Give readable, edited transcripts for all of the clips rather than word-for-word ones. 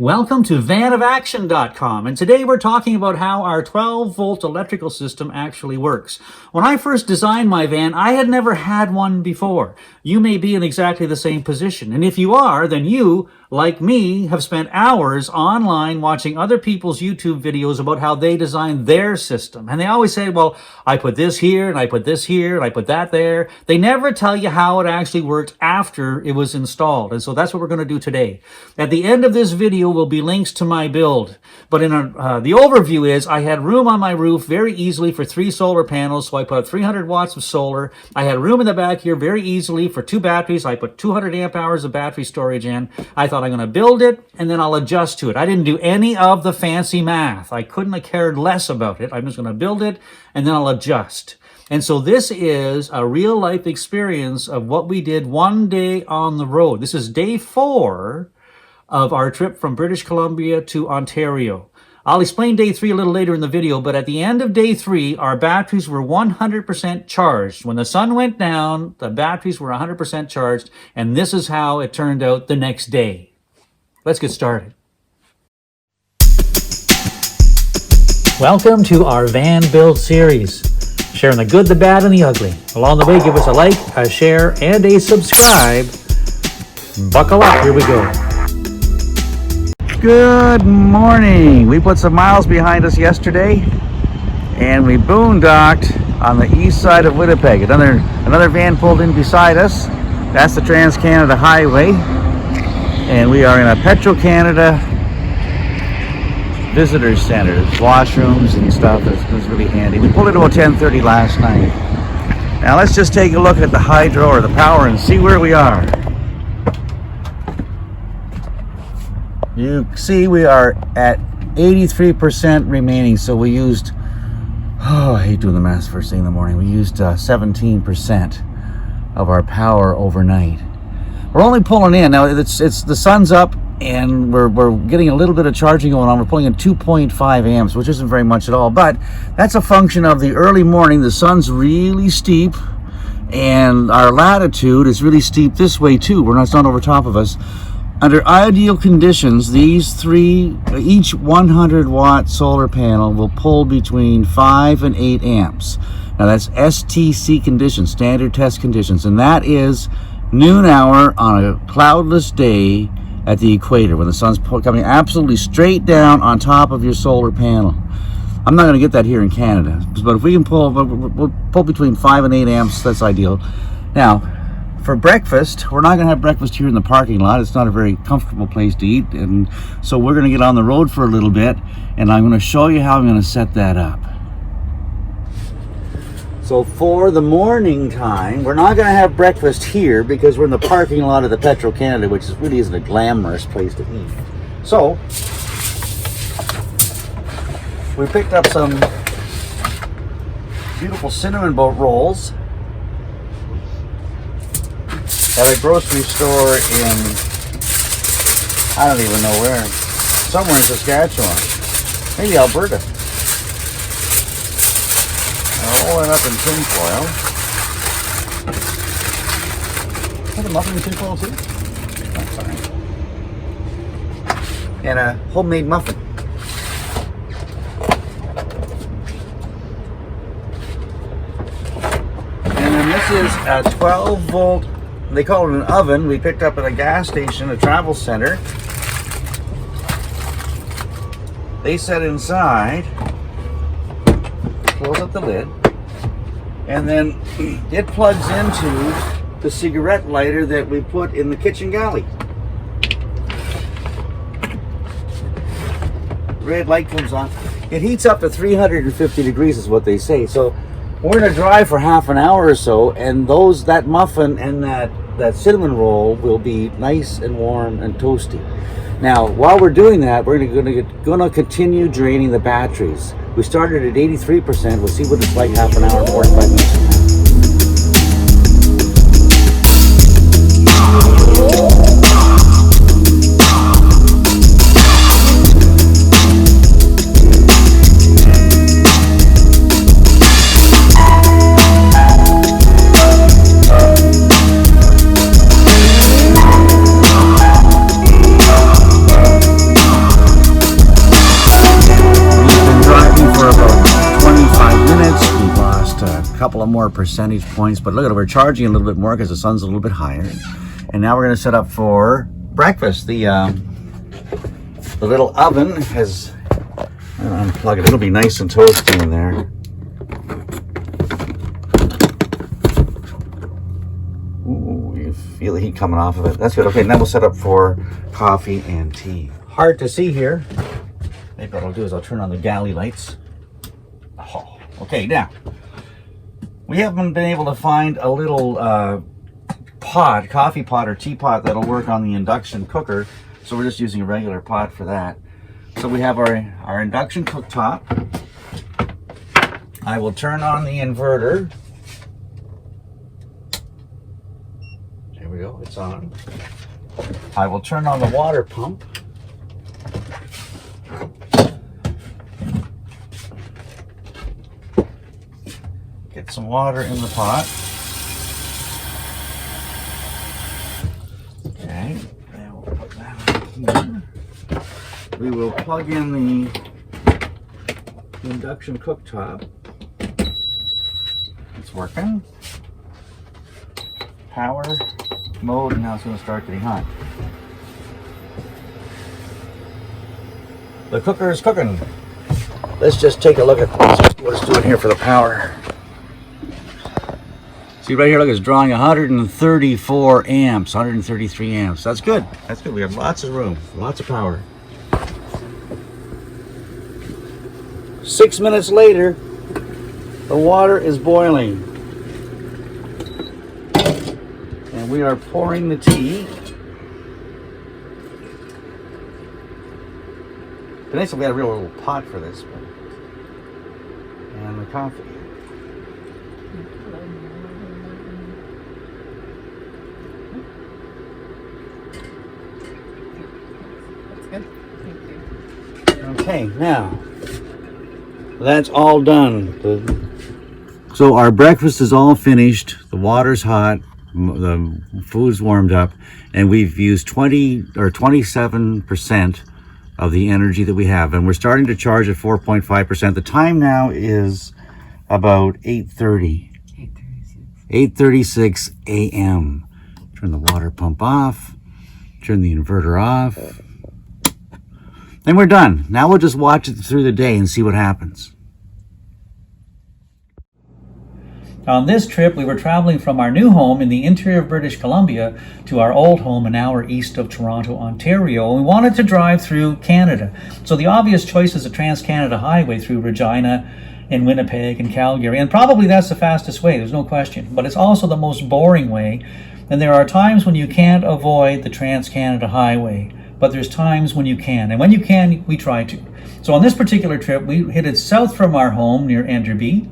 Welcome to vanofaction.com, and today we're talking about how our 12-volt electrical system actually works. When I first designed my van, I had never had one before. You may be in exactly the same position, and if you are, then you, like me, have spent hours online watching other people's YouTube videos about how they designed their system. And they always say, well, I put this here, and I put this here, and I put that there. They never tell you how it actually worked after it was installed, and so that's what we're going to do today. At the end of this video will be links to my build, but the overview is I had room on my roof very easily for 3 solar panels, so I put 300 watts of solar. I had room in the back here very easily for 2 batteries. I put 200 amp hours of battery storage in. I thought I'm going to build it and then I'll adjust to it. I didn't do any of the fancy math. I couldn't have cared less about it. I'm just going to build it and then I'll adjust. And so this is a real life experience of what we did one day on the road. This is day 4 of our trip from British Columbia to Ontario. I'll explain day 3 a little later in the video, but at the end of day 3, our batteries were 100% charged. When the sun went down, the batteries were 100% charged, and this is how it turned out the next day. Let's get started. Welcome to our van build series, sharing the good, the bad, and the ugly. Along the way, give us a like, a share, and a subscribe. Buckle up, here we go. Good morning. We put some miles behind us yesterday and we boondocked on the east side of Winnipeg. Another van pulled in beside us. That's the Trans-Canada Highway, and we are in a Petro-Canada visitor center. There's washrooms and stuff. It's really handy. We pulled in about 10:30 last night. Now let's just take a look at the hydro or the power and see where we are. You see we are at 83% remaining, so we used, I hate doing the math first thing in the morning, we used 17% of our power overnight. We're only pulling in, now it's the sun's up and we're getting a little bit of charging going on. We're pulling in 2.5 amps, which isn't very much at all, but that's a function of the early morning. The sun's really steep and our latitude is really steep this way too. It's not over top of us. Under ideal conditions, these 3, each 100 watt solar panel will pull between 5 and 8 amps. Now that's STC conditions, standard test conditions, and that is noon hour on a cloudless day at the equator when the sun's coming absolutely straight down on top of your solar panel. I'm not going to get that here in Canada, but if we can we'll pull between 5 and 8 amps, that's ideal. Now, for breakfast, we're not going to have breakfast here in the parking lot. It's not a very comfortable place to eat, and so we're going to get on the road for a little bit, and I'm going to show you how I'm going to set that up. So for the morning time, we're not going to have breakfast here because we're in the parking lot of the Petro-Canada, which really isn't a glamorous place to eat. So we picked up some beautiful cinnamon rolls at a grocery store in, I don't even know where, somewhere in Saskatchewan, maybe Alberta. I'll roll it up in tin foil. Is that a muffin in tin foil too? Oh, sorry. And a homemade muffin. And then this is a 12-volt. They call it an oven. We picked up at a gas station, a travel center. They set inside, close up the lid, and then it plugs into the cigarette lighter that we put in the kitchen galley. Red light comes on. It heats up to 350 degrees is what they say. So we're going to drive for half an hour or so, and that muffin and that cinnamon roll will be nice and warm and toasty. Now, while we're doing that, we're going to continue draining the batteries. We started at 83%. We'll see what it's like half an hour, 45 minutes from now. couple of more percentage points, but look at it, we're charging a little bit more because the sun's a little bit higher. And now we're going to set up for breakfast. The little oven has, I'm going to unplug it. It'll be nice and toasty in there. Ooh, you feel the heat coming off of it. That's good. Okay, now we'll set up for coffee and tea. Hard to see here. Maybe what I'll do is I'll turn on the galley lights. Oh, okay, now we haven't been able to find a little pot, coffee pot or teapot that'll work on the induction cooker, so we're just using a regular pot for that. So we have our induction cooktop. I will turn on the inverter. There we go, it's on. I will turn on the water pump. Get some water in the pot. Okay, and we'll put that on here. We will plug in the induction cooktop. It's working. Power mode, and now it's going to start getting hot. The cooker is cooking. Let's just take a look at what it's doing here for the power. See right here, look, it's drawing 134 amps, 133 amps. That's good. That's good. We have lots of room, lots of power. 6 minutes later, the water is boiling. And we are pouring the tea. Nice if we had a real little pot for this, and the coffee. That's good. Thank you. Okay, now that's all done. So our breakfast is all finished. The water's hot. The food's warmed up, and we've used 20 or 27% of the energy that we have, and we're starting to charge at 4.5%. The time now is about 8:30. 8:36 a.m. Turn the water pump off. Turn the inverter off. And we're done. Now we'll just watch it through the day and see what happens. On this trip, we were traveling from our new home in the interior of British Columbia to our old home an hour east of Toronto, Ontario. And we wanted to drive through Canada. So the obvious choice is the Trans-Canada Highway through Regina and Winnipeg and Calgary. And probably that's the fastest way, there's no question. But it's also the most boring way. And there are times when you can't avoid the Trans-Canada Highway. But there's times when you can. And when you can, we try to. So on this particular trip, we headed south from our home near Enderby.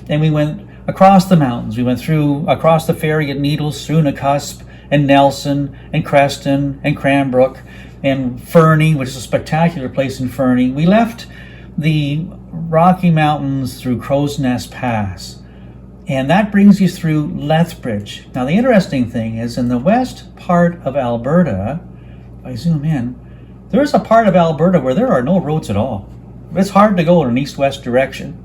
And we went across the mountains. We went through across the ferry at Needles, through Nakusp and Nelson and Creston and Cranbrook and Fernie, which is a spectacular place in Fernie. We left the Rocky Mountains through Crow's Nest Pass, and that brings you through Lethbridge. Now the interesting thing is, in the west part of Alberta, if I zoom in, there's a part of Alberta where there are no roads at all. It's hard to go in an east-west direction.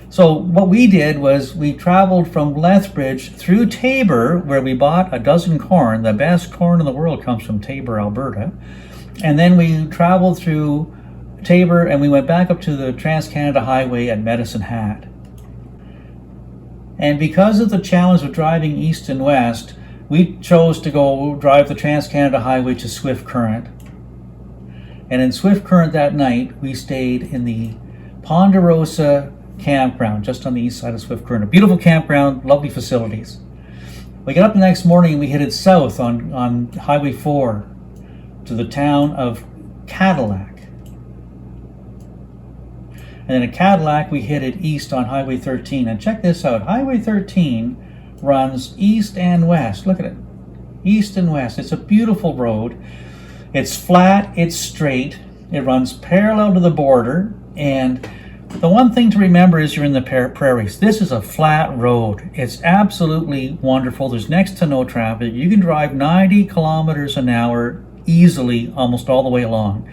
So what we did was we traveled from Lethbridge through Tabor, where we bought a dozen corn. The best corn in the world comes from Tabor, Alberta. And then we traveled through Tabor and we went back up to the Trans-Canada Highway at Medicine Hat. And because of the challenge of driving east and west, we chose to go drive the Trans-Canada Highway to Swift Current. And in Swift Current that night, we stayed in the Ponderosa campground just on the east side of Swift Current. A beautiful campground, lovely facilities. We got up the next morning and we headed south on Highway 4 to the town of Cadillac. And then at Cadillac we headed east on Highway 13. And check this out, Highway 13 runs east and west. Look at it, east and west. It's a beautiful road. It's flat, it's straight, it runs parallel to the border, and the one thing to remember is you're in the prairies. This is a flat road. It's absolutely wonderful. There's next to no traffic. You can drive 90 kilometers an hour easily almost all the way along.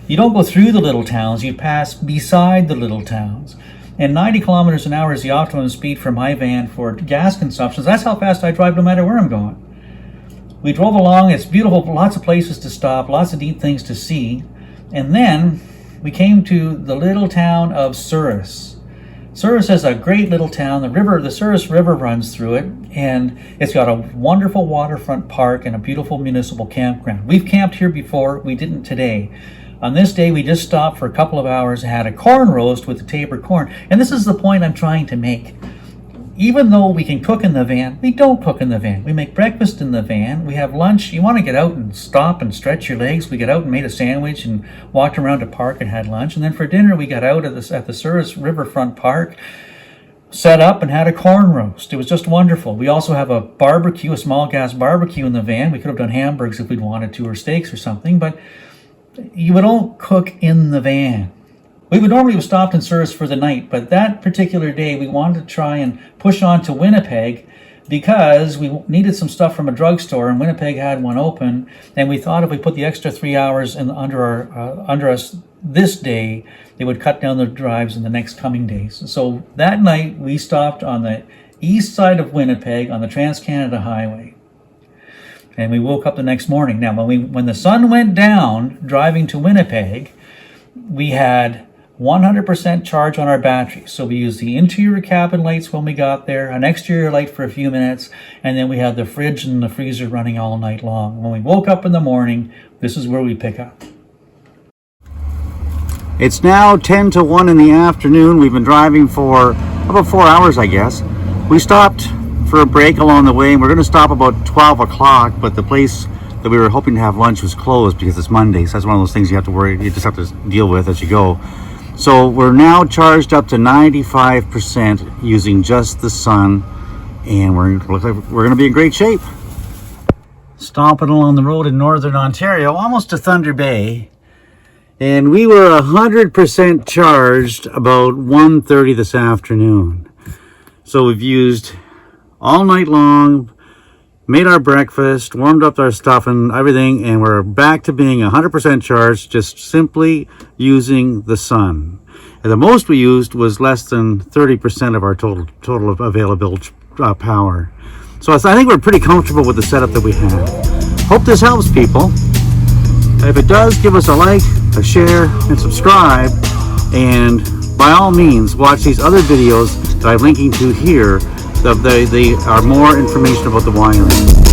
You don't go through the little towns. You pass beside the little towns. And 90 kilometers an hour is the optimum speed for my van for gas consumption. That's how fast I drive no matter where I'm going. We drove along. It's beautiful, lots of places to stop, lots of neat things to see. And then we came to the little town of Souris. Souris is a great little town. The Souris River runs through it, and it's got a wonderful waterfront park and a beautiful municipal campground. We've camped here before. We didn't today. On this day, we just stopped for a couple of hours and had a corn roast with the tapered corn. And this is the point I'm trying to make. Even though we can cook in the van, we don't cook in the van. We make breakfast in the van. We have lunch. You want to get out and stop and stretch your legs. We get out and made a sandwich and walked around the park and had lunch. And then for dinner, we got out at the Souris Riverfront Park, set up and had a corn roast. It was just wonderful. We also have a barbecue, a small gas barbecue in the van. We could have done hamburgers if we'd wanted to, or steaks or something, but you don't cook in the van. We would normally have stopped in Souris for the night, but that particular day we wanted to try and push on to Winnipeg because we needed some stuff from a drugstore, and Winnipeg had one open, and we thought if we put the extra 3 hours under us this day, it would cut down the drives in the next coming days. So that night we stopped on the east side of Winnipeg on the Trans-Canada Highway. And we woke up the next morning. Now, when the sun went down driving to Winnipeg, we had 100% charge on our battery. So we used the interior cabin lights when we got there, an exterior light for a few minutes, and then we had the fridge and the freezer running all night long. When we woke up in the morning, this is where we pick up. It's now 10 to 1 in the afternoon. We've been driving for about 4 hours, I guess. We stopped for a break along the way, and we're going to stop about 12 o'clock, but the place that we were hoping to have lunch was closed because it's Monday. So that's one of those things you just have to deal with as you go. So we're now charged up to 95% using just the sun, and looks like we're going to be in great shape. Stomping along the road in northern Ontario, almost to Thunder Bay, and we were 100% charged about 1:30 this afternoon. So we've used all night long, made our breakfast, warmed up our stuff and everything, and we're back to being 100% charged, just simply using the sun. And the most we used was less than 30% of our total available power. So I think we're pretty comfortable with the setup that we have. Hope this helps people. If it does, give us a like, a share, and subscribe. And by all means, watch these other videos that I'm linking to here. They are more information about the wiring.